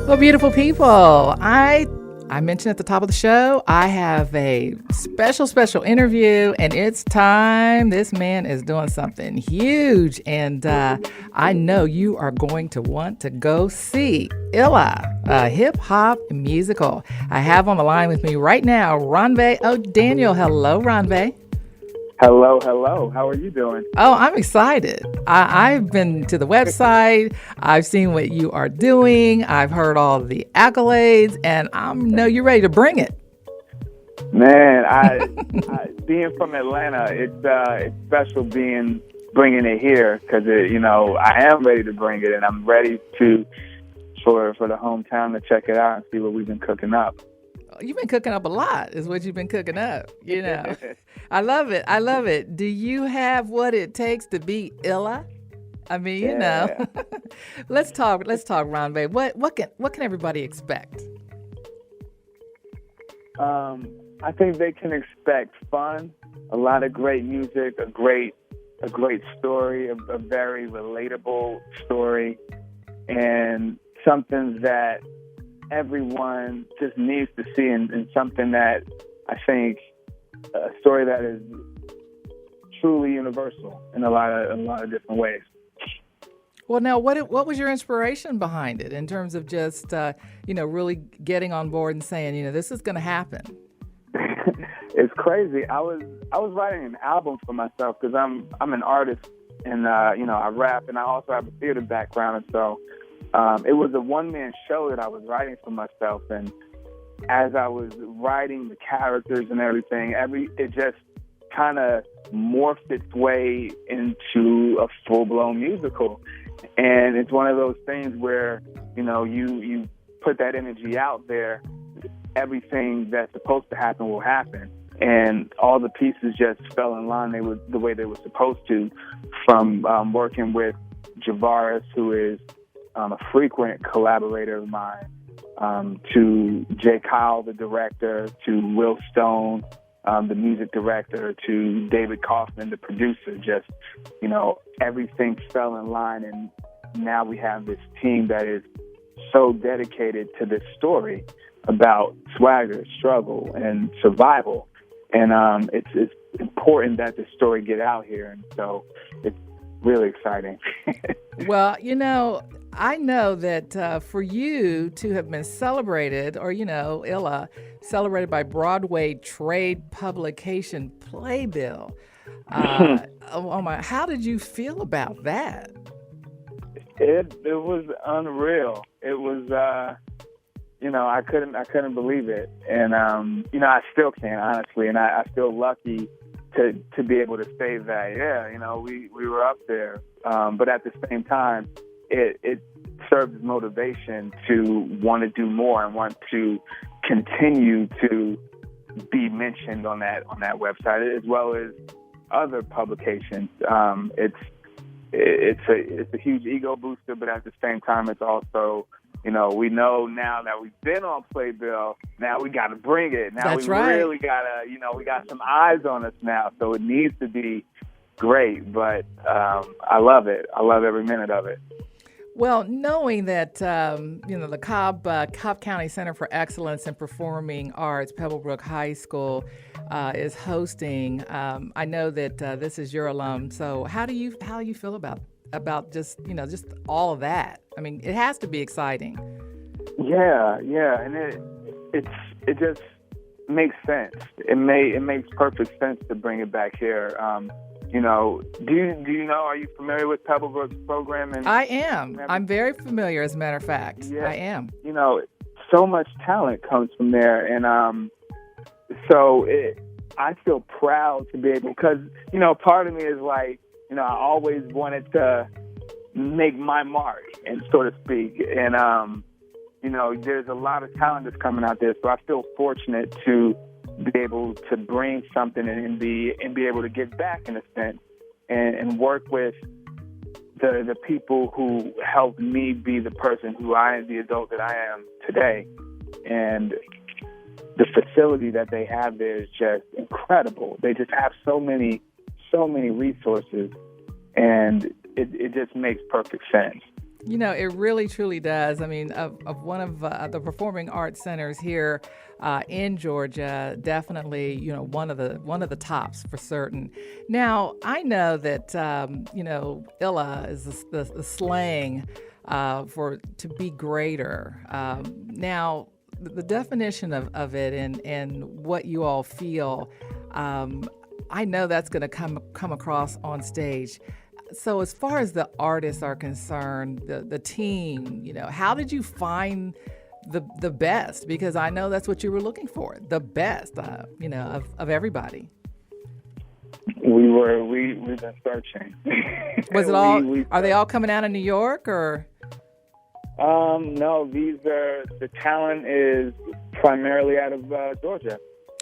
Well, beautiful people, I mentioned at the top of the show, I have a special interview, and it's time. This man is doing something huge, and I know you are going to want to go see iLLA, a hip-hop musical. I have on the line with me right now, Ronve O'Daniel. Hello, Ronve. Hello, hello. How are you doing? Oh, I'm excited. I've been to the website. I've seen what you are doing. I've heard all the accolades, and I know you're ready to bring it. Man, I being from Atlanta, it's special bringing it here because I am ready to bring it, and I'm ready for the hometown to check it out and see what we've been cooking up. You've been cooking up a lot, is what you've been cooking up. I love it. I love it. Do you have what it takes to be iLLA? I mean, let's talk, Ronve. What can everybody expect? I think they can expect fun, a lot of great music, a great story, a very relatable story, and something that everyone just needs to see, and something that I think a story that is truly universal in a lot of different ways. Well, now, what was your inspiration behind it in terms of just really getting on board and saying, this is going to happen? It's crazy. I was writing an album for myself because I'm an artist, and I rap, and I also have a theater background, and so it was a one-man show that I was writing for myself, and as I was writing the characters and everything, it just kind of morphed its way into a full-blown musical. And it's one of those things where, you put that energy out there, everything that's supposed to happen will happen. And all the pieces just fell in line the way they were supposed to, from working with Javaris, who is a frequent collaborator of mine, to J. Kyle, the director, to Will Stone, the music director, to David Kaufman, the producer. Just, everything fell in line, and now we have this team that is so dedicated to this story about swagger, struggle, and survival. And it's important that the story get out here, and so it's really exciting. Well, I know that for you to have been celebrated, or, iLLA, celebrated by Broadway Trade Publication Playbill. Oh my! How did you feel about that? It was unreal. It was, I couldn't believe it, and I still can't, honestly, and I feel lucky to be able to say that. We were up there, but at the same time, it serves as motivation to want to do more and want to continue to be mentioned on that website, as well as other publications. It's a huge ego booster, but at the same time, it's also, we know now that we've been on Playbill, now we got to bring it. Now That's right. Really got to, we got some eyes on us now, so it needs to be great. But I love it. I love every minute of it. Well, knowing that, the Cobb County Center for Excellence in Performing Arts, Pebblebrook High School, is hosting, I know that this is your alum. So how do you feel about just all of that? I mean, it has to be exciting. Yeah, and it just makes sense. It makes perfect sense to bring it back here. Do you know? Are you familiar with Pebblebrook's program? I am. I'm very familiar, as a matter of fact. Yeah. I am. So much talent comes from there, and I feel proud to be able, because part of me is like, I always wanted to make my mark, and so to speak, and there's a lot of talent that's coming out there, so I feel fortunate to be able to bring something and be able to give back, in a sense, and work with the people who helped me be the person the adult that I am today. And the facility that they have there is just incredible. They just have so many resources, and it just makes perfect sense. You know, it really truly does. I mean, of one of the performing arts centers here in Georgia, definitely, you know, one of the tops for certain. Now, I know that you know, iLLA is the slang for to be greater. Now, the definition of it and what you all feel, I know that's going to come across on stage. So as far as the artists are concerned, the team, you know, how did you find the best? Because I know that's what you were looking for, the best, you know, of everybody. We've been searching. Was it all? Are they all coming out of New York or? No, the talent is primarily out of Georgia.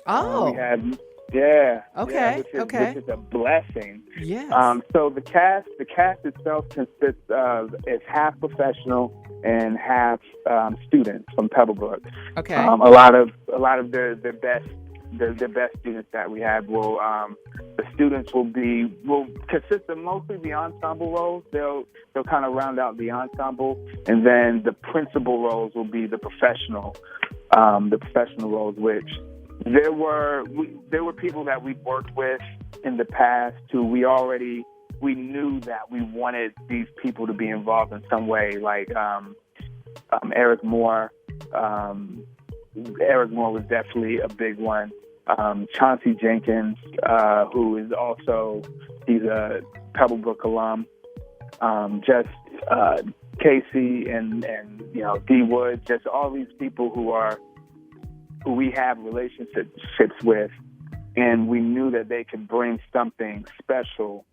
Oh. We had. Yeah. Okay. Which is a blessing. Yes. So the cast itself consists of it's half professional and half students from Pebblebrook. Okay. A lot of the best students that we have the students will consist of mostly the ensemble roles. They'll kind of round out the ensemble, and then the principal roles will be the professional roles, which. There were people that we worked with in the past who we knew that we wanted these people to be involved in some way, like Eric Moore. Eric Moore was definitely a big one. Chauncey Jenkins, who is he's a Pebblebrook alum. Just Casey and you know D Wood, just all these people who we have relationships with, and we knew that they could bring something special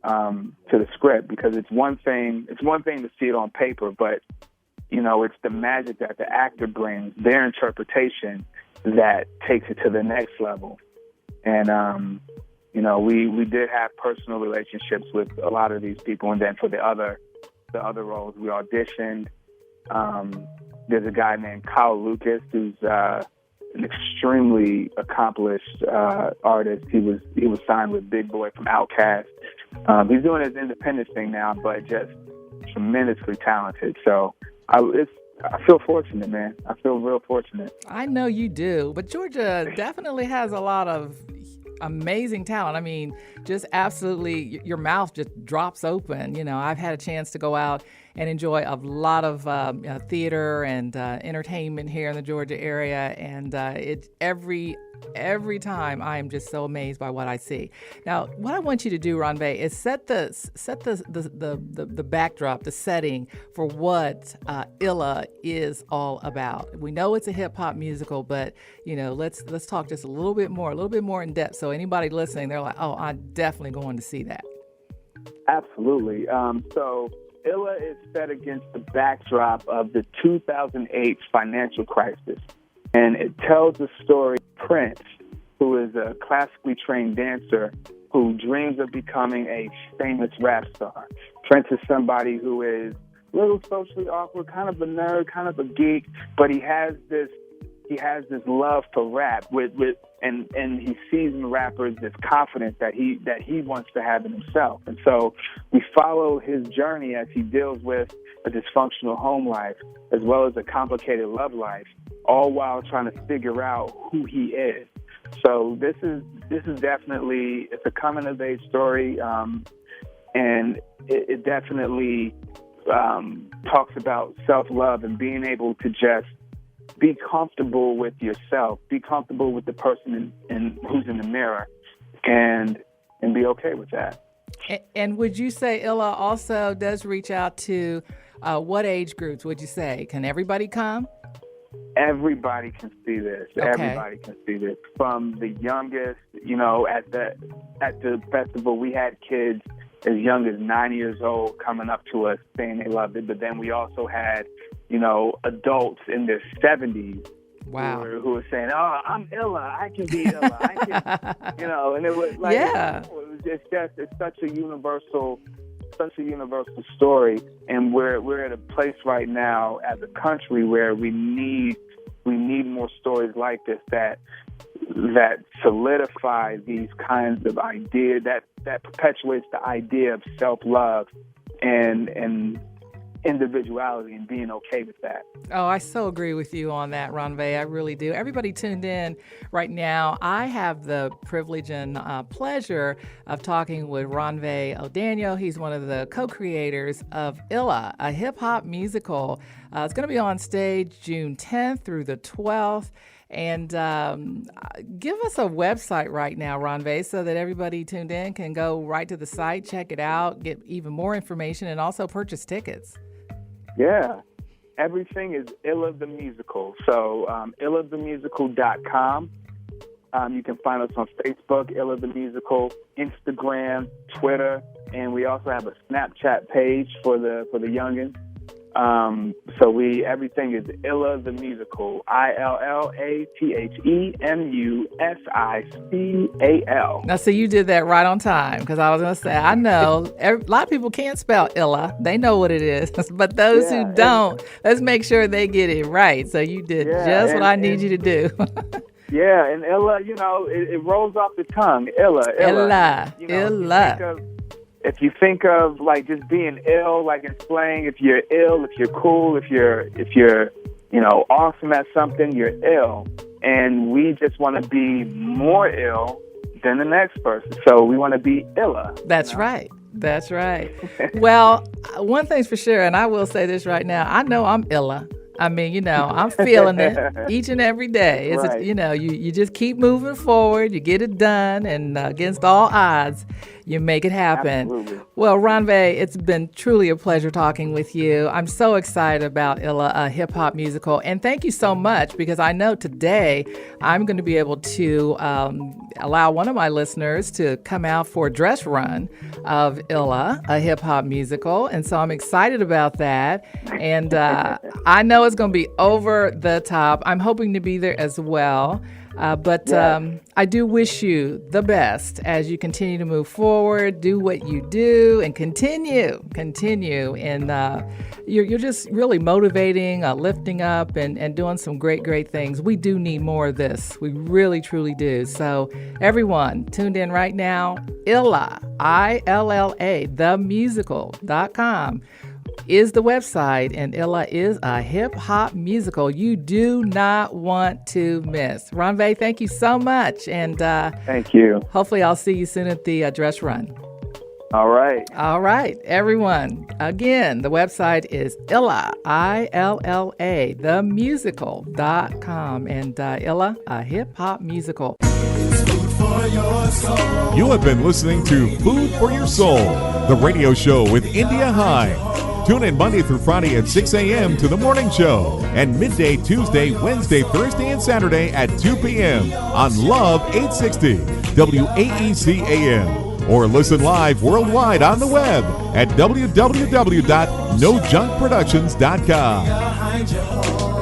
to the script, because it's one thing to see it on paper, but you know, it's the magic that the actor brings, their interpretation, that takes it to the next level. And you know, we did have personal relationships with a lot of these people, and then for the other roles we auditioned. There's a guy named Kyle Lucas who's an extremely accomplished artist. He was signed with Big Boy from Outkast. He's doing his independent thing now, but just tremendously talented. So I feel fortunate, man. I feel real fortunate. I know you do, but Georgia definitely has a lot of amazing talent. I mean, just absolutely, your mouth just drops open. You know, I've had a chance to go out and enjoy a lot of theater and entertainment here in the Georgia area, and every time I am just so amazed by what I see. Now, what I want you to do, Ronve, is set the backdrop, the setting for what iLLA is all about. We know it's a hip hop musical, but you know, let's talk just a little bit more in depth. So anybody listening, they're like, oh, I'm definitely going to see that. Absolutely. So iLLA is set against the backdrop of the 2008 financial crisis. And it tells the story of Prince, who is a classically trained dancer who dreams of becoming a famous rap star. Prince is somebody who is a little socially awkward, kind of a nerd, kind of a geek, but he has this love for rap and he sees in rappers this confidence that he wants to have in himself. And so we follow his journey as he deals with a dysfunctional home life as well as a complicated love life, all while trying to figure out who he is. So this is definitely, it's a coming of age story, and it definitely talks about self-love and being able to just be comfortable with yourself, be comfortable with the person who's in the mirror, and be okay with that. And would you say iLLA also does reach out to what age groups would you say? Can everybody come? Everybody can see this. Okay. Everybody can see this. From the youngest, you know, at the festival, we had kids as young as 9 years old coming up to us saying they loved it. But then we also had, you know, adults in their 70s. Wow. Who were saying, "Oh, I'm iLLA. I can be iLLA. I can," you know. And it was like, yeah, it's such a universal story, and we're at a place right now as a country where we need more stories like this that solidify these kinds of ideas, that perpetuates the idea of self-love and individuality and being okay with that. Oh, I so agree with you on that, Ronve. I really do. Everybody tuned in right now. I have the privilege and pleasure of talking with Ronve O'Daniel. He's one of the co-creators of iLLA, a hip-hop musical. It's going to be on stage June 10th through the 12th. And give us a website right now, Ronve, so that everybody tuned in can go right to the site, check it out, get even more information, and also purchase tickets. Yeah, everything is iLLA the Musical. So illathemusical.com. You can find us on Facebook, iLLA the Musical, Instagram, Twitter, and we also have a Snapchat page for the youngins. So everything is iLLA the Musical, iLLATHEMUSICAL. Now, so you did that right on time, because I was going to say, I know a lot of people can't spell iLLA. They know what it is, but those who don't, let's make sure they get it right. So you did just what I need you to do. Yeah, and iLLA, it rolls off the tongue. iLLA. iLLA. If you think of like just being ill, like in slang, if you're ill, if you're cool, if you're awesome at something, you're ill. And we just want to be more ill than the next person. So we want to be iLLA. That's right. That's right. Well, one thing's for sure, and I will say this right now, I know I'm iLLA. I mean, I'm feeling it each and every day. It's right. You just keep moving forward, you get it done, and against all odds, you make it happen. Absolutely. Well, Ronve, it's been truly a pleasure talking with you. I'm so excited about iLLA, a hip-hop musical, and thank you so much, because I know today I'm going to be able to allow one of my listeners to come out for a dress run of iLLA, a hip-hop musical, and so I'm excited about that, and I know it's going to be over the top. I'm hoping to be there as well. But I do wish you the best as you continue to move forward, do what you do, and continue. And you're just really motivating, lifting up, and doing some great things. We do need more of this. We really, truly do. So everyone tuned in right now, iLLA, iLLA, themusical.com. is the website, and iLLA is a hip-hop musical you do not want to miss. Ronve, thank you so much, and thank you. Hopefully I'll see you soon at the dress run. All right. All right, everyone. Again, the website is iLLA, iLLA, themusical.com, and iLLA, a hip-hop musical. You have been listening to Food for Your Soul, the radio show with India High. Tune in Monday through Friday at 6 a.m. to The Morning Show, and midday Tuesday, Wednesday, Thursday, and Saturday at 2 p.m. on Love 860 WAEC AM. Or listen live worldwide on the web at www.nojunkproductions.com.